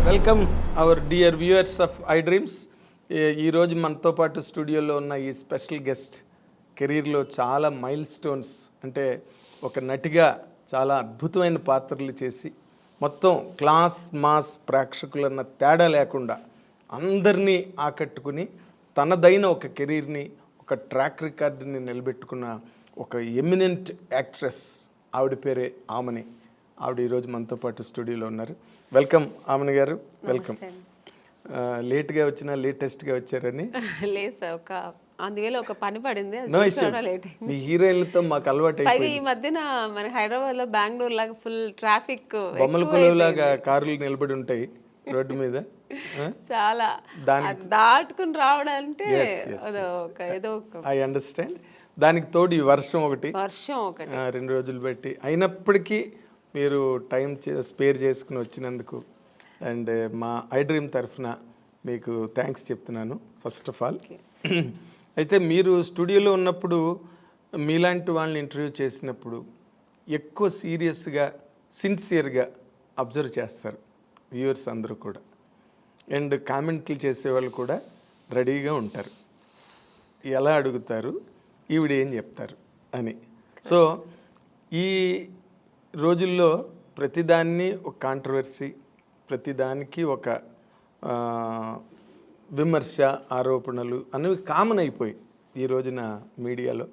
Welcome our dear viewers of I dreams. ఈరోజు మనతో పాటు స్టూడియోలో ఉన్న ఈ స్పెషల్ గెస్ట్ కెరీర్లో చాలా మైల్ స్టోన్స్, అంటే ఒక నటిగా చాలా అద్భుతమైన పాత్రలు చేసి మొత్తం క్లాస్ మాస్ ప్రేక్షకులన్న తేడా లేకుండా అందరినీ ఆకట్టుకుని తనదైన ఒక కెరీర్ని, ఒక ట్రాక్ రికార్డుని నిలబెట్టుకున్న ఒక ఎమినెంట్ యాక్ట్రెస్. ఆవిడ పేరే ఆమని. ఆవిడ ఈరోజు మనతో పాటు స్టూడియోలో ఉన్నారు. వెల్కమ్ ఆమని గారు, వెల్కమ్. లేట్గా వచ్చినా లేటెస్ట్గా వచ్చారని లేదు సార్, అందువేళ ఒక పని పడింది. మీ హీరోయిన్లతో మాకు అలవాటు అయిపోయింది. ఈ మధ్యన మన హైదరాబాద్ లో బెంగళూరు లాగా ఫుల్ ట్రాఫిక్, బొమ్మల కొలువులాగా కార్లు నిలబడి ఉంటాయి రోడ్డు మీద. చాలా దాటుకుని రావడాలంటే ఏదో ఐ అండర్స్టాండ్. దానికి తోడు ఈ వర్షం ఒకటి 2 రోజులు బట్టి అయినప్పటికీ మీరు టైం స్పేర్ చేసుకుని వచ్చినందుకు అండ్ మా ఐ డ్రీమ్ తరఫున మీకు థ్యాంక్స్ చెప్తున్నాను ఫస్ట్ ఆఫ్ ఆల్. అయితే మీరు స్టూడియోలో ఉన్నప్పుడు మీలాంటి వాళ్ళని ఇంటర్వ్యూ చేసినప్పుడు ఎక్కువ సీరియస్గా, సిన్సియర్గా అబ్జర్వ్ చేస్తారు వ్యూవర్స్ అందరూ కూడా. అండ్ కామెంట్లు చేసేవాళ్ళు కూడా రెడీగా ఉంటారు, ఎలా అడుగుతారు, ఈవిడ ఏం చెప్తారు అని. సో ఈ రోజుల్లో ప్రతిదాన్ని ఒక కాంట్రవర్సీ, ప్రతిదానికి ఒక విమర్శ, ఆరోపణలు అనేవి కామన్ అయిపోయి ఈ రోజున మీడియాలో.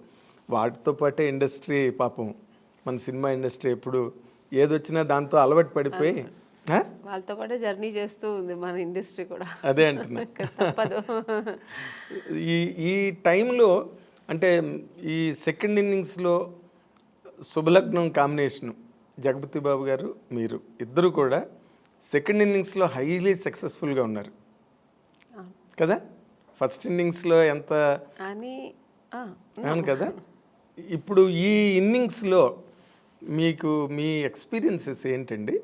వాటితో పాటే ఇండస్ట్రీ, పాపం మన సినిమా ఇండస్ట్రీ ఎప్పుడు ఏదొచ్చినా దాంతో అలవాటు పడిపోయి వాళ్ళతో పాటు జర్నీ చేస్తూ ఉంది మన ఇండస్ట్రీ కూడా. అదే అంటున్నా. ఈ టైంలో అంటే ఈ సెకండ్ ఇన్నింగ్స్లో శుభలగ్నం కాంబినేషను జగపతి బాబు గారు, మీరు ఇద్దరు కూడా సెకండ్ ఇన్నింగ్స్లో హైలీ సక్సెస్ఫుల్గా ఉన్నారు కదా. ఫస్ట్ ఇన్నింగ్స్లో ఎంత అవును కదా. ఇప్పుడు ఈ ఇన్నింగ్స్లో మీకు మీ ఎక్స్పీరియన్సెస్ ఏంటండి?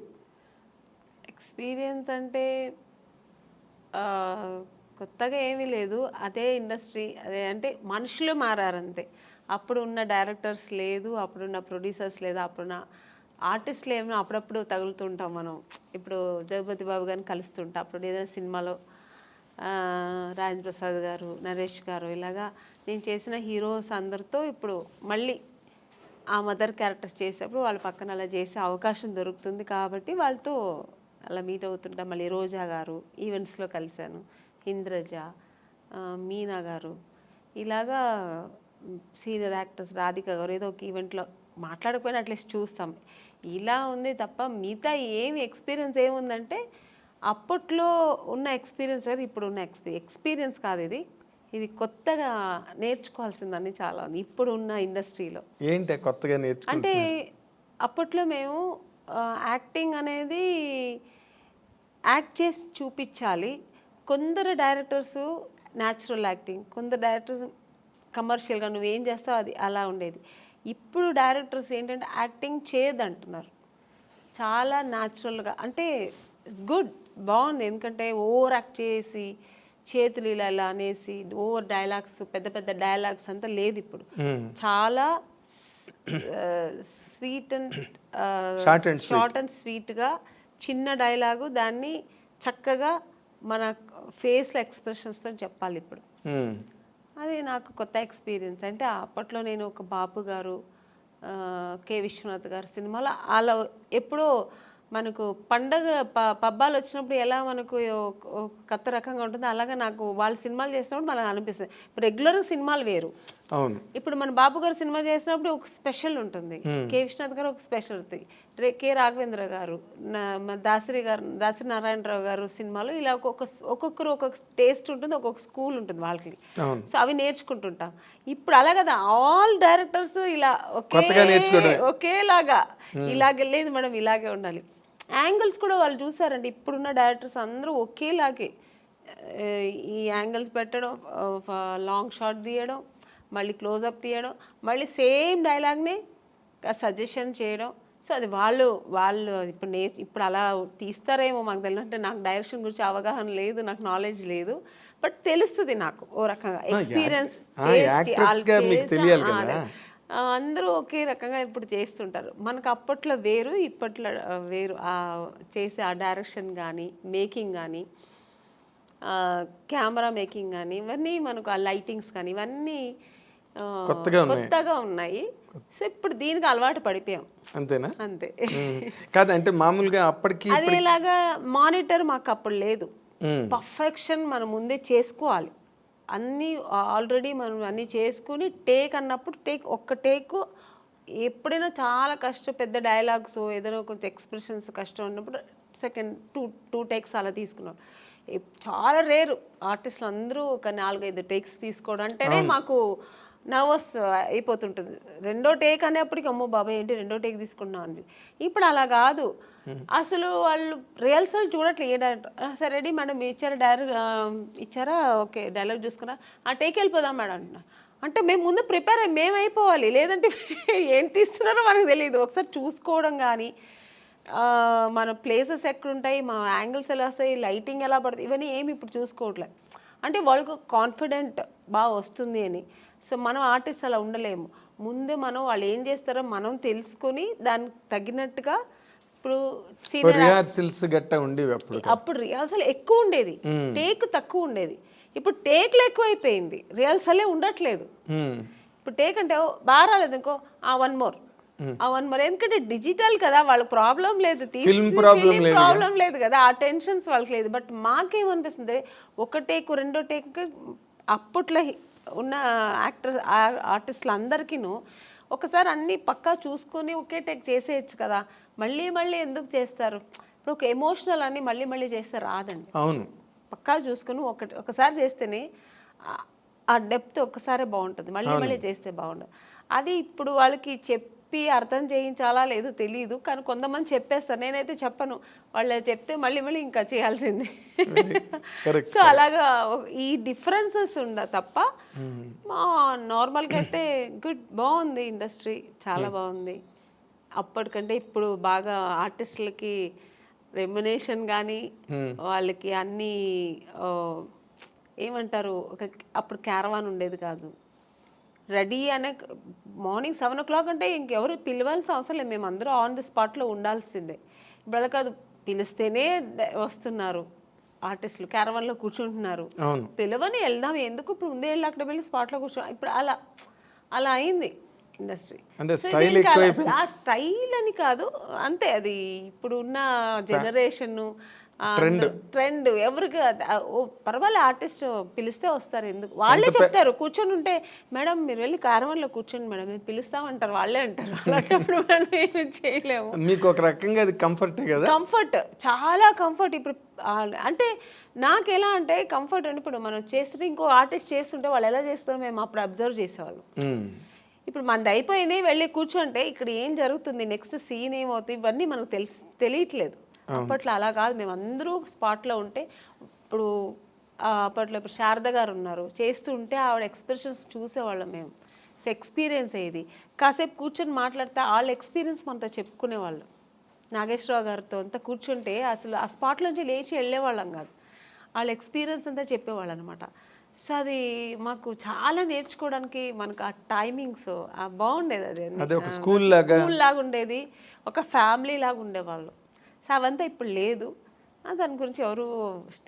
ఎక్స్పీరియన్స్ అంటే కొత్తగా ఏమీ లేదు, అదే ఇండస్ట్రీ, అదే అంటే మనుషులు మారారంతే. అప్పుడు ఉన్న డైరెక్టర్స్ లేదు, అప్పుడున్న ప్రొడ్యూసర్స్ లేదు, అప్పుడున్న ఆర్టిస్టులు ఏమో అప్పుడప్పుడు తగులుతుంటాం మనం. ఇప్పుడు జగపతి బాబు గారిని కలుస్తుంటాం, అప్పుడు ఏదైనా సినిమాలో రాజేంద్ర ప్రసాద్ గారు, నరేష్ గారు, ఇలాగా నేను చేసిన హీరోస్ అందరితో ఇప్పుడు మళ్ళీ ఆ మదర్ క్యారెక్టర్స్ చేసేప్పుడు వాళ్ళ పక్కన అలా చేసే అవకాశం దొరుకుతుంది కాబట్టి వాళ్ళతో అలా మీట్ అవుతుంటాం. మళ్ళీ రోజా గారు ఈవెంట్స్లో కలిశాను, ఇంద్రజ, మీనా గారు, ఇలాగా సీనియర్ యాక్టర్స్, రాధిక గారు, ఏదో ఒక ఈవెంట్లో మాట్లాడకపోయినా అట్లీస్ట్ చూస్తాం. ఇలా ఉంది తప్ప మిగతా ఏమి ఎక్స్పీరియన్స్ ఏముందంటే అప్పట్లో ఉన్న ఎక్స్పీరియన్స్ కాదు, ఇప్పుడు ఉన్న ఎక్స్పీరియన్స్ కాదు. ఇది కొత్తగా నేర్చుకోవాల్సిందని చాలా ఉంది ఇప్పుడు ఉన్న ఇండస్ట్రీలో. ఏంటి కొత్తగా అంటే అప్పట్లో మేము యాక్టింగ్ అనేది యాక్ట్ చేసి చూపించాలి. కొందరు డైరెక్టర్స్ న్యాచురల్ యాక్టింగ్, కొందరు డైరెక్టర్స్ కమర్షియల్గా నువ్వేం చేస్తావు అది అలా ఉండేది. ఇప్పుడు డైరెక్టర్స్ ఏంటంటే యాక్టింగ్ చేయదంటున్నారు, చాలా న్యాచురల్గా. అంటే ఇట్స్ గుడ్, బాగుంది. ఎందుకంటే ఓవర్ యాక్ట్ చేసి చేతులు ఇలా ఇలా అనేసి ఓవర్ డైలాగ్స్, పెద్ద పెద్ద డైలాగ్స్ అంతా లేదు ఇప్పుడు. చాలా స్వీట్ అండ్ షార్ట్ అండ్ స్వీట్గా చిన్న డైలాగు దాన్ని చక్కగా మన ఫేస్లో ఎక్స్ప్రెషన్స్తో చెప్పాలి ఇప్పుడు. అది నాకు కొత్త ఎక్స్పీరియన్స్. అంటే అప్పట్లో నేను ఒక బాపు గారు, కె విశ్వనాథ్ గారు సినిమాలో అలా ఎప్పుడో మనకు పండగ పబ్బాలు వచ్చినప్పుడు ఎలా మనకు కొత్త రకంగా ఉంటుందో అలాగా నాకు వాళ్ళ సినిమాలు చేసినప్పుడు మనకు అనిపిస్తుంది. రెగ్యులర్గా సినిమాలు వేరు. అవును, ఇప్పుడు మన బాబు గారు సినిమా చేసినప్పుడు ఒక స్పెషల్ ఉంటుంది, కె విశ్వనాథ్ గారు ఒక స్పెషల్ ఉంటుంది, కె రాఘవేంద్ర గారు, దాసరి నారాయణరావు గారు సినిమాలు ఇలా ఒక్కొక్కరు ఒక్కొక్క టేస్ట్ ఉంటుంది, ఒక్కొక్క స్కూల్ ఉంటుంది వాళ్ళకి. సో అవి నేర్చుకుంటుంటాం. ఇప్పుడు అలా కదా, ఆల్ డైరెక్టర్స్ ఇలా ఒకేలాగా ఇలాగే లేదు మేడం, ఇలాగే ఉండాలి. యాంగిల్స్ కూడా వాళ్ళు చూసారండి, ఇప్పుడున్న డైరెక్టర్స్ అందరూ ఒకేలాగే ఈ యాంగిల్స్ పెట్టడం, లాంగ్ షాట్ తీయడం, మళ్ళీ క్లోజప్ తీయడం, మళ్ళీ సేమ్ డైలాగ్ని సజెషన్ చేయడం. సో అది వాళ్ళు ఇప్పుడు అలా తీస్తారేమో మాకు తెలియదు. అంటే నాకు డైరెక్షన్ గురించి అవగాహన లేదు, నాకు నాలెడ్జ్ లేదు, బట్ తెలుస్తుంది నాకు ఓ రకంగా ఎక్స్పీరియన్స్. అందరూ ఒకే రకంగా ఇప్పుడు చేస్తుంటారు. మనకు అప్పట్లో వేరు, ఇప్పట్లో వేరు. చేసే ఆ డైరెక్షన్ కానీ, మేకింగ్ కానీ, కెమెరా మేకింగ్ కానీ, ఇవన్నీ మనకు ఆ లైటింగ్స్ కానీ ఇవన్నీ కొత్తగా ఉన్నాయి. సో ఇప్పుడు దీనికి అలవాటు పడిపోయాం. అంతేనా? అంతే. కాదంటే మామూలుగా అప్పటికి అదేలాగా మానిటర్ మాకు అప్పుడు లేదు. పర్ఫెక్షన్ మనం ముందే చేసుకోవాలి. అన్నీ ఆల్రెడీ మనం అన్నీ చేసుకుని టేక్ అన్నప్పుడు ఒక్క టేక్ ఎప్పుడైనా చాలా కష్టం, పెద్ద డైలాగ్స్ ఏదైనా కొంచెం ఎక్స్ప్రెషన్స్ కష్టం ఉన్నప్పుడు సెకండ్ టూ టేక్స్ అలా తీసుకున్నాం. చాలా రేరు ఆర్టిస్టులు అందరూ ఒక 4-5 టేక్స్ తీసుకోవడం అంటేనే మాకు నర్వస్ అయిపోతుంటుంది. రెండో టేక్ అనేప్పటికి అమ్మో బాబాయ్ ఏంటి రెండో టేక్ తీసుకున్నాం అండి. ఇప్పుడు అలా కాదు, అసలు వాళ్ళు రిహర్సల్ చూడట్లేదు. ఏ డైరెక్టర్ సరే రెడీ మేడం ఇచ్చారా ఓకే డైలాగ్ చూసుకున్నా ఆ టేక్ వెళ్ళిపోదాం మేడం అంటున్నా. అంటే మేము ముందు ప్రిపేర్ మేము అయిపోవాలి, లేదంటే ఏం తీస్తున్నారో మనకు తెలియదు. ఒకసారి చూసుకోవడం కానీ, మన ప్లేసెస్ ఎక్కడుంటాయి, మా యాంగిల్స్ ఎలా వస్తాయి, లైటింగ్ ఎలా పడుతుంది, ఇవన్నీ ఏమి ఇప్పుడు చూసుకోవట్లేదు. అంటే వాళ్ళకు కాన్ఫిడెంట్ బాగా వస్తుంది అని. సో మనం ఆర్టిస్ట్ అలా ఉండలేము. ముందే మనం వాళ్ళు ఏం చేస్తారో మనం తెలుసుకొని దానికి తగినట్టుగా ఇప్పుడు రిహార్సల్స్ గట్ట ఉండేవి అప్పుడు రిహార్సల్ ఎక్కువ ఉండేది, టేక్ తక్కువ ఉండేది. ఇప్పుడు టేక్లు ఎక్కువైపోయింది, రిహార్సలే ఉండట్లేదు. ఇప్పుడు టేక్ అంటే బాగా రాలేదు ఇంకో వన్ మోర్ ఎందుకంటే డిజిటల్ కదా, వాళ్ళకి ప్రాబ్లం లేదు, ప్రాబ్లం లేదు కదా, ఆ టెన్షన్స్ వాళ్ళకి లేదు. బట్ మాకేమనిపిస్తుంది ఒక టేక్ రెండో టేక్ అప్పట్లో ఉన్న ఆర్టిస్టులు అందరికీను ఒకసారి అన్నీ పక్కా చూసుకొని ఒకే టేక్ చేసేయచ్చు కదా, మళ్ళీ మళ్ళీ ఎందుకు చేస్తారు? ఇప్పుడు ఒక ఎమోషనల్ అని మళ్ళీ మళ్ళీ చేస్తే రాదండి. అవును, పక్కా చూసుకొని ఒకసారి చేస్తేనే ఆ డెప్త్ ఒక్కసారే బాగుంటుంది, మళ్ళీ మళ్ళీ చేస్తే బాగుండదు. అది ఇప్పుడు వాళ్ళకి చెప్పి అర్థం చేయించాలా లేదో తెలియదు, కానీ కొంతమంది చెప్పేస్తారు. నేనైతే చెప్పను, వాళ్ళు చెప్తే మళ్ళీ మళ్ళీ ఇంకా చేయాల్సిందే. సో అలాగా ఈ డిఫరెన్సెస్ తప్ప నార్మల్గా అయితే బాగుంది ఇండస్ట్రీ, చాలా బాగుంది. అప్పటికంటే ఇప్పుడు బాగా ఆర్టిస్టులకి రెమ్యునేషన్ కానీ వాళ్ళకి అన్నీ ఏమంటారు, అప్పుడు క్యారవాన్ ఉండేది కాదు, రెడీ అనే మార్నింగ్ 7 o'clock అంటే ఇంకెవరు పిలవాల్సిన అవసరం లేదు, మేము అందరూ ఆన్ ది స్పాట్లో ఉండాల్సిందే. ఇప్పుడు అలా కాదు, పిలిస్తేనే వస్తున్నారు ఆర్టిస్టులు, క్యారవాన్లో కూర్చుంటున్నారు, పిలవని వెళ్దాం ఎందుకు, ఇప్పుడు ముందే వెళ్ళి అక్కడ వెళ్ళి స్పాట్లో కూర్చో, ఇప్పుడు అలా అయింది ఇండస్ట్రీ. ఆ స్టైల్ అని కాదు, అంతే, అది ఇప్పుడు ఉన్న జనరేషన్ ట్రెండ్. ఎవరికి పర్వాలేదు, ఆర్టిస్ట్ పిలిస్తే వస్తారు, ఎందుకు వాళ్ళే చెప్తారు. కూర్చొని ఉంటే మేడం మీరు వెళ్ళి క్యారవాన్లో కూర్చోండి మేడం మేము పిలుస్తామంటారు, వాళ్ళే అంటారు. అలాంటప్పుడు మనం ఏమి చేయలేము. మీకు ఒక రకంగా అది కంఫర్ట్ కదా, కంఫర్ట్, చాలా కంఫర్ట్. ఇప్పుడు అంటే నాకు ఎలా అంటే కంఫర్ట్ అని, ఇప్పుడు మనం చేస్తుంటే ఇంకో ఆర్టిస్ట్ చేస్తుంటే వాళ్ళు ఎలా చేస్తారో మేము అప్పుడు అబ్జర్వ్ చేసేవాళ్ళం. ఇప్పుడు మనది అయిపోయింది వెళ్ళి కూర్చుంటే ఇక్కడ ఏం జరుగుతుంది, నెక్స్ట్ సీన్ ఏమవుతుంది, ఇవన్నీ మనకు తెలియట్లేదు. అప్పట్లో అలా కాదు, మేము అందరూ స్పాట్లో ఉంటే, అప్పట్లో ఇప్పుడు శారద గారు ఉన్నారు, చేస్తుంటే ఆవిడ ఎక్స్ప్రెషన్స్ చూసేవాళ్ళం మేము. సో ఎక్స్పీరియన్స్ అయ్యేది, కాసేపు కూర్చొని మాట్లాడితే వాళ్ళ ఎక్స్పీరియన్స్ మనతో చెప్పుకునేవాళ్ళు. నాగేశ్వరరావు గారితో అంతా కూర్చుంటే అసలు ఆ స్పాట్లోంచి లేచి వెళ్ళేవాళ్ళం కాదు, వాళ్ళ ఎక్స్పీరియన్స్ అంతా చెప్పేవాళ్ళు అనమాట. సో అది మాకు చాలా నేర్చుకోవడానికి, మనకు ఆ టైమింగ్స్ బాగుండేది. అది ఒక స్కూల్ లాగా ఉండేది, ఒక ఫ్యామిలీ లాగా ఉండేవాళ్ళు. సో అవంతా ఇప్పుడు లేదు, దాని గురించి ఎవరు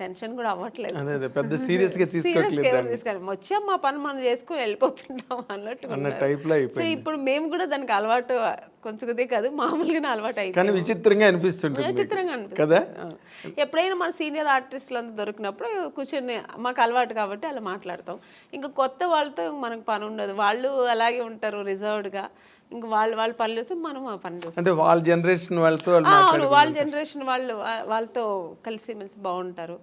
టెన్షన్ కూడా అవ్వట్లేదు, పెద్ద సీరియస్గా తీసుకోవట్లేదు. వచ్చాం మా పని మనం చేసుకుని వెళ్ళిపోతుంటాం అన్నట్టు. సో ఇప్పుడు మేము కూడా దానికి అలవాటు, కొంచెం కాదు మామూలుగానే అలవాటు అయింది. కానీ విచిత్రంగా అనిపిస్తుంది కదా. ఎప్పుడైనా మన సీనియర్ ఆర్టిస్టులు అంతా దొరికినప్పుడు కూర్చొని మాకు అలవాటు కాబట్టి అలా మాట్లాడతాం. ఇంకా కొత్త వాళ్ళతో మనకు పని ఉండదు, వాళ్ళు అలాగే ఉంటారు రిజర్వ్డ్గా. ఇంకా వాళ్ళ పనులు చేస్తే మనం ఆ పని చేస్తాం. అంటే వాళ్ళ జనరేషన్ వాళ్ళ జనరేషన్ వాళ్ళతో కలిసి మెలిసి బాగుంటారు.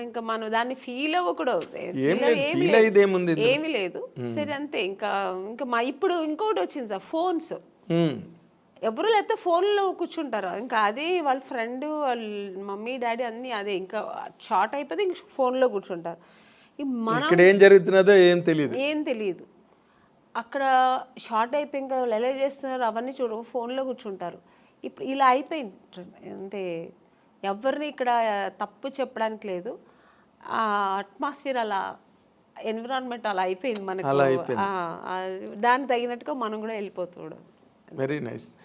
ఇంకా మనం దాన్ని ఫీల్ అవ్వకూడదు, ఏమీ లేదు, సరే అంతే. ఇంకా ఇప్పుడు ఇంకోటి వచ్చింది సార్, ఫోన్స్. ఎవరు లేకపోతే ఫోన్లో కూర్చుంటారు, ఇంకా అదే వాళ్ళ ఫ్రెండ్ వాళ్ళ మమ్మీ డాడీ అన్నీ అదే, ఇంకా షార్ట్ అయిపోతే ఇంక ఫోన్లో కూర్చుంటారు. మనం ఏం జరుగుతున్నదో ఏం తెలియదు. అక్కడ షార్ట్ అయిపోయి ఇంకా వాళ్ళు ఎలా చేస్తున్నారు అవన్నీ ఫోన్లో కూర్చుంటారు. ఇప్పుడు ఇలా అయిపోయింది అంటే ఎవరిని ఇక్కడ తప్పు చెప్పడానికి లేదు, ఆ అట్మాస్ఫియర్ అలా ఎన్విరాన్మెంట్ అలా అయిపోయింది మనకు. అలా అయిపోయింది. దానికి తగినట్టుగా మనం కూడా వెళ్ళిపోతాడు. Very nice.